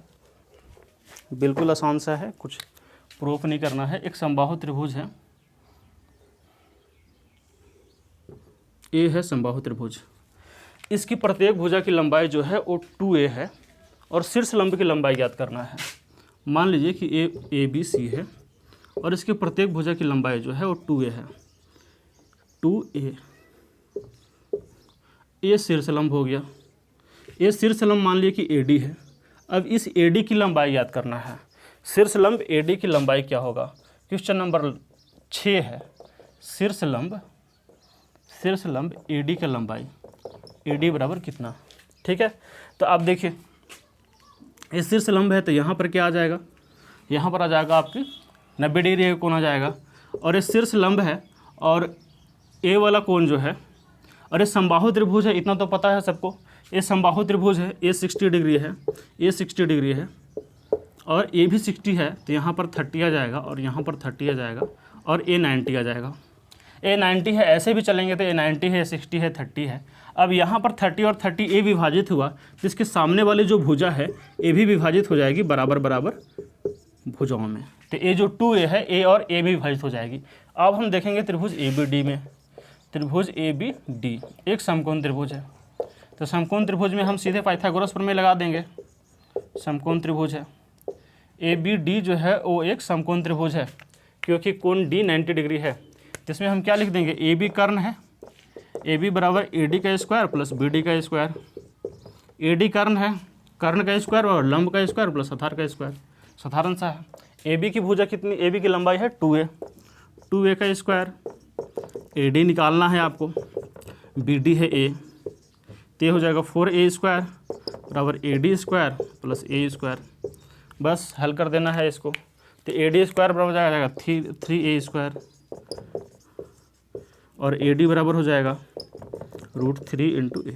बिल्कुल आसान सा है, कुछ प्रूफ नहीं करना है। एक समबाहु त्रिभुज है, ए है समबाहु त्रिभुज। इसकी प्रत्येक भुजा की लंबाई जो है वो 2a है, और शीर्ष लंब की लंबाई ज्ञात करना है। मान लीजिए कि ABC है और इसकी प्रत्येक भुजा की लंबाई जो है वो 2a है। 2a, ये शीर्ष लंब हो गया। ये शीर्ष लंब मान लिया कि AD है। अब इस AD की लंबाई याद करना है। शीर्ष लंब AD की लंबाई क्या होगा, क्वेश्चन नंबर 6 है। शीर्ष लंब AD की लंबाई, AD बराबर कितना, ठीक है। तो आप देखिए ये शीर्ष लंब है, तो यहाँ पर क्या आ जाएगा, यहाँ पर आ जाएगा आपकी 90 डिग्री का कोण आ जाएगा। और ये शीर्ष लंब है, और ए वाला कोण जो है, और ये समबाहु त्रिभुज है, इतना तो पता है सबको। ये समबाहु त्रिभुज है, ये 60 डिग्री है, ये 60 डिग्री है, और ये भी 60 है, तो यहाँ पर 30 आ जाएगा, और यहाँ पर 30 आ जाएगा, और ये 90 आ जाएगा। ये 90 है, ऐसे भी चलेंगे तो ये 90 है, 60 है, 30 है। अब यहाँ पर 30 और 30 ये विभाजित हुआ, तो इसके सामने वाली जो भुजा है ये भी विभाजित हो जाएगी बराबर बराबर भुजाओं में। तो ये जो 2a है, A और A भी विभाजित हो जाएगी। अब हम देखेंगे त्रिभुज ABD में। त्रिभुज ABD एक समकोण त्रिभुज है। तो समकोण त्रिभुज में हम सीधे पाइथागोरस प्रमेय लगा देंगे। समकोण त्रिभुज है, ABD जो है वो एक समकोण त्रिभुज है, क्योंकि कोण D 90 डिग्री है। जिसमें हम क्या लिख देंगे, AB कर्ण है, AB बराबर AD का स्क्वायर प्लस BD का स्क्वायर। AD कर्ण है, कर्ण का स्क्वायर और लंब का स्क्वायर प्लस आधार का स्क्वायर। साधारण सा है। AB की भुजा कितनी, AB की लंबाई है 2a, 2a का स्क्वायर। AD निकालना है आपको, BD है A, तो हो जाएगा 4a स्क्वायर बराबर AD square plus A square. बस हल कर देना है इसको। तो AD स्क्वायर बराबर हो जाएगा 3a स्क्वायर, और AD बराबर हो जाएगा √3 × a।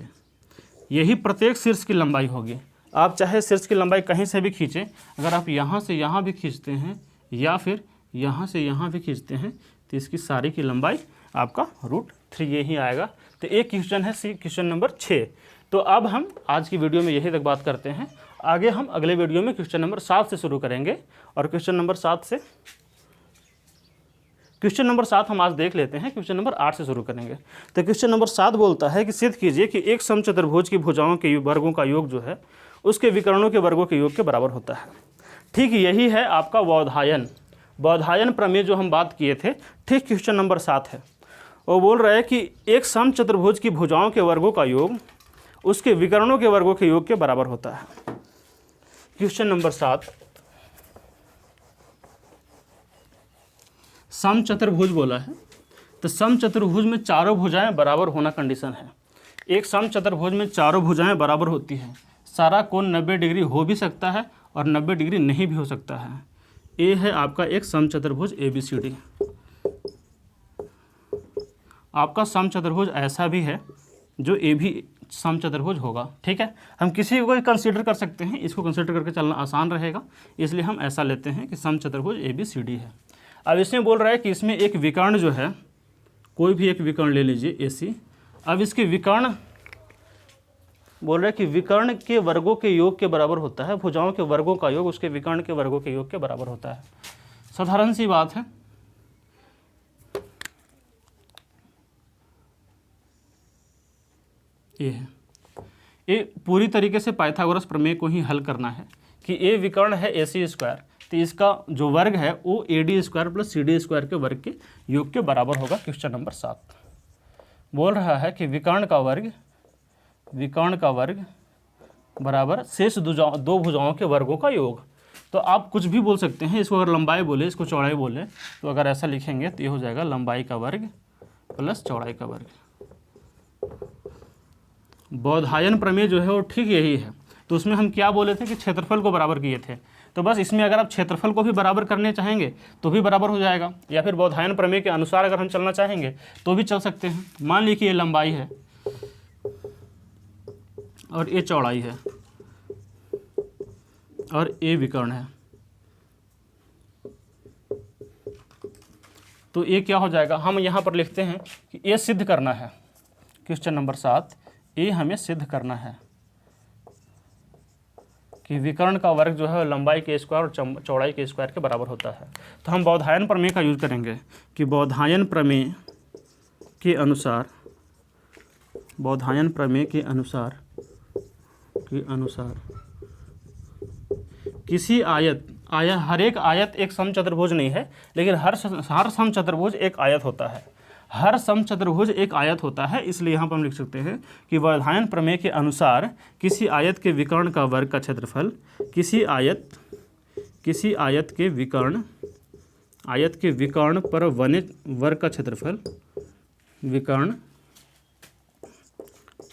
यही प्रत्येक शीर्ष की लंबाई होगी। आप चाहे शीर्ष की लंबाई कहीं से भी खींचें, अगर आप यहाँ से यहाँ भी खींचते हैं या फिर यहाँ से यहाँ भी खींचते हैं, तो इसकी सारी की लंबाई आपका √3 ही आएगा। तो एक क्वेश्चन है क्वेश्चन नंबर 6। तो अब हम आज की वीडियो में यही तक बात करते हैं। आगे हम अगले वीडियो में क्वेश्चन नंबर 7 से शुरू करेंगे, और क्वेश्चन नंबर 7 हम आज देख लेते हैं। क्वेश्चन नंबर 8 से शुरू करेंगे। तो क्वेश्चन नंबर 7 बोलता है कि सिद्ध कीजिए कि एक समचतुर्भुज की भुजाओं के वर्गों का योग जो है उसके विकर्णों के वर्गों के योग के बराबर होता है। ठीक यही है आपका बौधायन प्रमेय जो हम बात किए थे। ठीक क्वेश्चन नंबर 7 है। वो बोल रहा है कि एक समचतुर्भुज की भुजाओं के वर्गों का योग उसके विकर्णों के वर्गों के योग के बराबर होता है। क्वेश्चन नंबर 7 समचतुर्भुज बोला है। तो समचतुर्भुज में चारों भुजाएं बराबर होना कंडीशन है। एक समचतुर्भुज में चारों भुजाएं बराबर होती हैं। सारा कोण 90 डिग्री हो भी सकता है और 90 डिग्री नहीं भी हो सकता है। ए है आपका एक समचतुर्भुज ABCD। आपका समचतुर्भुज ऐसा भी है जो ए भी समचतुर्भुज होगा, ठीक है। हम किसी को कंसीडर कर सकते हैं, इसको कंसीडर करके चलना आसान रहेगा, इसलिए हम ऐसा लेते हैं कि समचतुर्भुज ABCD है। अब इसमें बोल रहा है कि इसमें एक विकर्ण जो है, कोई भी एक विकर्ण ले लीजिए AC। अब इसके विकर्ण बोल रहे हैं कि विकर्ण के वर्गों के योग के बराबर होता है, भुजाओं के वर्गों का योग उसके विकर्ण के वर्गों के योग के बराबर होता है। साधारण सी बात है। ये है, ये पूरी तरीके से पाइथागोरस प्रमेय को ही हल करना है कि ए विकर्ण है AC स्क्वायर, तो इसका जो वर्ग है वो AD square plus CD square के वर्ग के योग के बराबर होगा। क्वेश्चन नंबर 7 बोल रहा है कि विकर्ण का वर्ग बराबर शेष दो भुजाओं के वर्गों का योग। तो आप कुछ भी बोल सकते हैं, इसको अगर लंबाई बोले, इसको चौड़ाई बोले, तो अगर ऐसा लिखेंगे तो ये हो जाएगा लंबाई का वर्ग प्लस चौड़ाई का वर्ग। बौधायन प्रमेय जो है वो ठीक यही है। तो उसमें हम क्या बोले थे कि क्षेत्रफल को बराबर किए थे, तो बस इसमें अगर आप क्षेत्रफल को भी बराबर करने चाहेंगे तो भी बराबर हो जाएगा, या फिर बौधायन प्रमेय के अनुसार अगर हम चलना चाहेंगे तो भी चल सकते हैं। मान लीजिए कि ये लंबाई है और ये चौड़ाई है और ये विकर्ण है, तो ये क्या हो जाएगा, हम यहाँ पर लिखते हैं कि ये सिद्ध करना है। क्वेश्चन नंबर 7 ये हमें सिद्ध करना है कि विकर्ण का वर्ग जो है लंबाई के स्क्वायर और चौड़ाई के स्क्वायर के बराबर होता है। तो हम बौधायन प्रमेय का यूज करेंगे कि बौधायन प्रमेय के अनुसार किसी हर एक आयत एक समचतुर्भुज नहीं है, लेकिन हर समचतुर्भुज एक आयत होता है। हर समचतुर्भुज एक आयत होता है, इसलिए यहाँ पर हम लिख सकते हैं कि बौधायन प्रमेय के अनुसार किसी आयत के विकर्ण का वर्ग का क्षेत्रफल किसी आयत के विकर्ण पर बने वर्ग का क्षेत्रफल, विकर्ण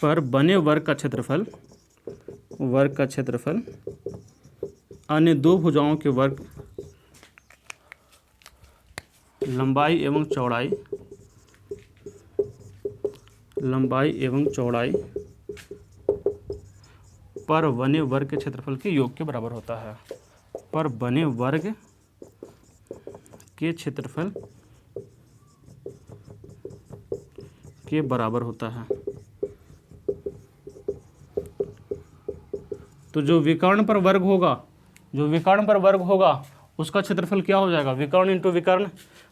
पर बने वर्ग का क्षेत्रफल अन्य दो भुजाओं के वर्ग लंबाई एवं चौड़ाई पर बने वर्ग के क्षेत्रफल के योग के बराबर होता है। पर बने वर्ग के क्षेत्रफल के बराबर होता है। तो जो विकर्ण पर वर्ग होगा उसका क्षेत्रफल क्या हो जाएगा, विकर्ण इंटू विकर्ण।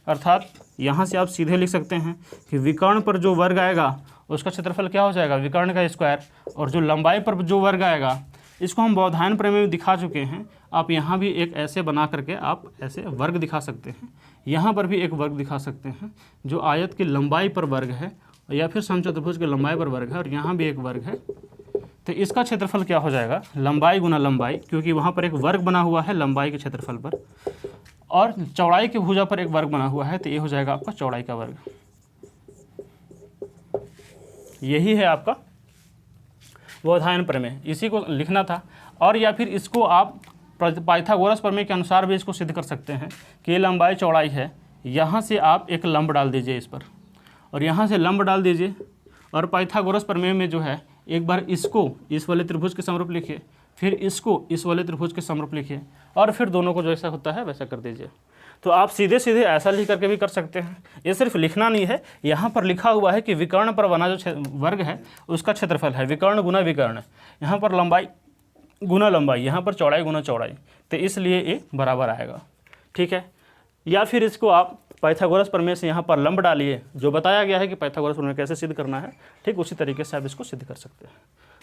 अर्थात यहाँ से आप सीधे लिख सकते हैं कि विकर्ण पर जो वर्ग आएगा उसका क्षेत्रफल क्या हो जाएगा, विकर्ण का स्क्वायर। और जो लंबाई पर जो वर्ग आएगा, इसको हम बौधायन प्रमेय में दिखा चुके हैं। आप यहाँ भी एक ऐसे बना करके आप ऐसे वर्ग दिखा सकते हैं, यहाँ पर भी एक वर्ग दिखा सकते हैं जो आयत की लंबाई पर वर्ग है, या फिर समचतुर्भुज की लंबाई पर वर्ग है, और यहाँ भी एक वर्ग है। तो इसका क्षेत्रफल क्या हो जाएगा, लंबाई गुना लंबाई, क्योंकि वहाँ पर एक वर्ग बना हुआ है लंबाई के क्षेत्रफल पर, और चौड़ाई की भुजा पर एक वर्ग बना हुआ है, तो ये हो जाएगा आपका चौड़ाई का वर्ग। यही है आपका बौधायन प्रमेय, इसी को लिखना था। और या फिर इसको आप पाइथागोरस प्रमेय के अनुसार भी इसको सिद्ध कर सकते हैं कि ये लंबाई चौड़ाई है। यहाँ से आप एक लंब डाल दीजिए इस पर, और यहाँ से लंब डाल दीजिए, और पाइथागोरस प्रमेय में जो है एक बार इसको इस वाले त्रिभुज के समरूप लिखिए, फिर इसको इस वाले त्रिभुज के समरूप लिखिए, और फिर दोनों को जैसा होता है वैसा कर दीजिए। तो आप सीधे सीधे ऐसा लिख करके भी कर सकते हैं। ये सिर्फ लिखना नहीं है, यहाँ पर लिखा हुआ है कि विकर्ण पर बना जो वर्ग है उसका क्षेत्रफल है विकर्ण गुना विकर्ण। यहाँ पर लंबाई गुना लंबाई, यहाँ पर चौड़ाई गुना चौड़ाई, तो इसलिए ये बराबर आएगा, ठीक है। या फिर इसको आप पाइथागोरस प्रमेय से यहाँ पर लंब डालिए, जो बताया गया है कि पाइथागोरस प्रमेय कैसे सिद्ध करना है, ठीक उसी तरीके से आप इसको सिद्ध कर सकते हैं।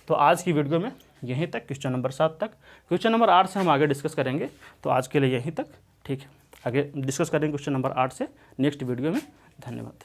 तो आज की वीडियो में यहीं तक, क्वेश्चन नंबर 7 तक। क्वेश्चन नंबर 8 से हम आगे डिस्कस करेंगे, तो आज के लिए यहीं तक, ठीक है। आगे डिस्कस करेंगे क्वेश्चन नंबर 8 से नेक्स्ट वीडियो में। धन्यवाद।